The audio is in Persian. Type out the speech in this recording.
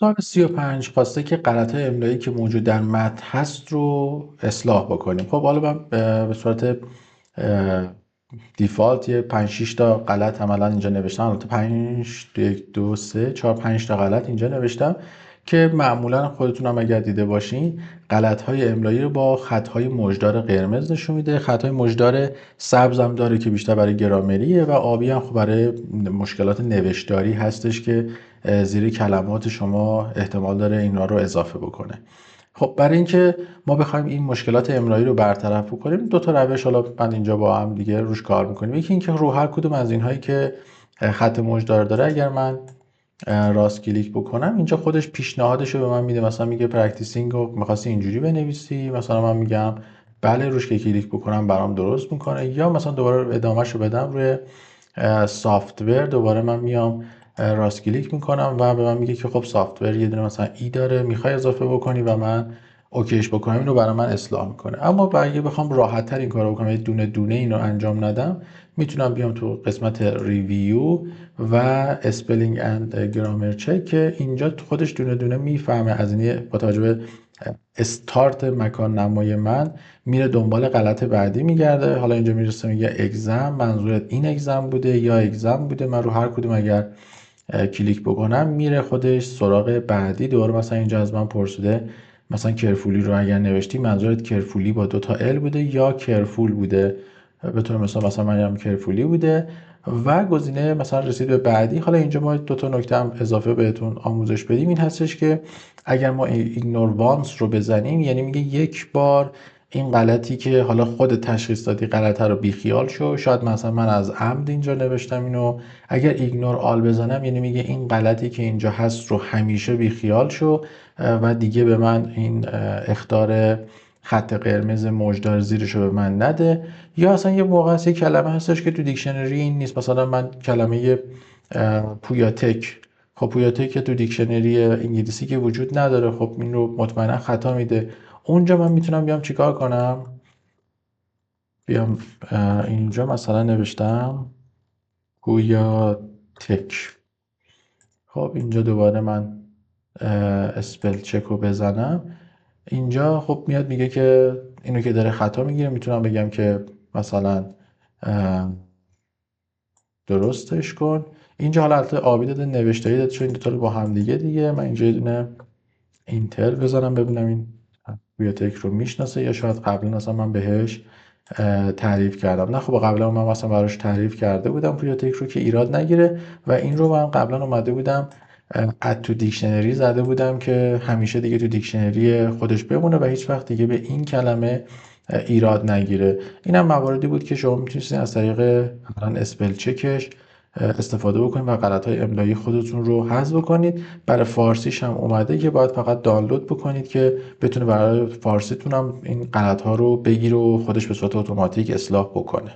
سوال 35 خواسته که غلط‌های املایی که موجود در متن هست رو اصلاح بکنیم. خب حالا من به صورت دیفالت یه 5 6 تا غلط عملا اینجا نوشتم. البته 5 1 2 3 4 5 تا غلط اینجا نوشتم که معمولا خودتون هم اگر دیده باشین غلط‌های املایی رو با خط‌های مژدار قرمز نشون میده. خط‌های مژدار سبز هم داره که بیشتر برای گرامریه و آبی هم خب برای مشکلات نوشتاری هستش که زیر کلمات شما احتمال داره اینا رو اضافه بکنه. خب برای اینکه ما بخوایم این مشکلات املایی رو برطرف بکنیم دو تا روش حالا من اینجا با هم دیگه روش کار میکنیم. یکی اینکه رو هر کدوم از اینهایی که خط مژدار داره اگر من راست کلیک بکنم اینجا خودش پیشنهادش رو به من میده. مثلا میگه پرکتیسینگ رو می‌خواستی اینجوری بنویسی، مثلا من میگم بله روش که کلیک بکنم برام درست میکنه، یا مثلا دوباره ادامهش رو بدم روی سافت‌ور دوباره من میام راست کلیک میکنم و به من میگه که خب سافت‌ور یه دونه مثلا ای داره میخوای اضافه بکنی و من اوکیش بکنم اینو برای من اصلاح میکنه. اما اگه بخوام راحت تر این کارو بکنم، یه دونه دونه اینو انجام ندم، میتونم بیام تو قسمت ریویو و اسپلینگ اند گرامر چک که اینجا خودش دونه دونه میفهمه از این با توجه به استارت مکان نمای من میره دنبال غلط بعدی میگرده. حالا اینجا میرسه میگه اگزم، منظورت این اگزم بوده یا اگزم بوده. من رو هر کدوم اگر کلیک بکنم میره خودش سراغ بعدی. دوباره مثلا اینجا از من پرسیده مثلا کرفولی رو اگر نوشتی منظورت کرفولی با 2 تا ال بوده یا کرفول بوده. به طور مثلا من هم کرفولی بوده و گزینه مثلا رسید به بعدی. حالا اینجا ما 2 تا نکته هم اضافه بهتون آموزش بدیم، این هستش که اگر ما ایگنور وانس رو بزنیم یعنی میگه یک بار این غلطی که حالا خود تشخیص دادی غلطه رو بیخیال شو. شاید مثلا من از عمد اینجا نوشتم اینو، اگر ایگنور آل بزنم یعنی میگه این غلطی که اینجا هست رو همیشه بیخیال شو و دیگه به من این اخطار خط قرمز موجدار زیرش رو به من نده. یا اصلا یه موقع هست یه کلمه هستش که تو دیکشنری این نیست، مثلا من کلمه پویاتک، خب پویاتک که تو دیکشنری انگلیسی که وجود نداره، خب این رو مطمئنا خطا میده. اونجا من میتونم بیام چیکار کنم؟ بیام اینجا مثلا نوشتم پویاتک. خب اینجا دوباره من اسپل چک رو بزنم، اینجا خب میاد میگه که اینو که داره خطا میگیره. میتونم بگم که مثلا درستش کن. اینجا حالا البته آبی داده نوشتاری داده چون این دوتا رو با هم دیگه من اینجا یه دونه اینتر بزنم ببینم این بیوتک رو میشناسه یا شاید قبلا اصلا من بهش تعریف کردم. نه خب قبلا من مثلا براش تعریف کرده بودم بیوتک رو که ایراد نگیره و این رو من قبلا اومده بودم اد تو دیکشنری زده بودم که همیشه دیگه تو دیکشنری خودش بمونه و هیچ وقت دیگه به این کلمه ایراد نگیره. اینم مواردی بود که شما میتونید از طریق اسپل چکش استفاده بکنید و غلط‌های املایی خودتون رو حذف بکنید. برای فارسیش هم اومده که باید فقط دانلود بکنید که بتونه برای فارسیتون هم این غلط‌ها رو بگیره و خودش به صورت اتوماتیک اصلاح بکنه.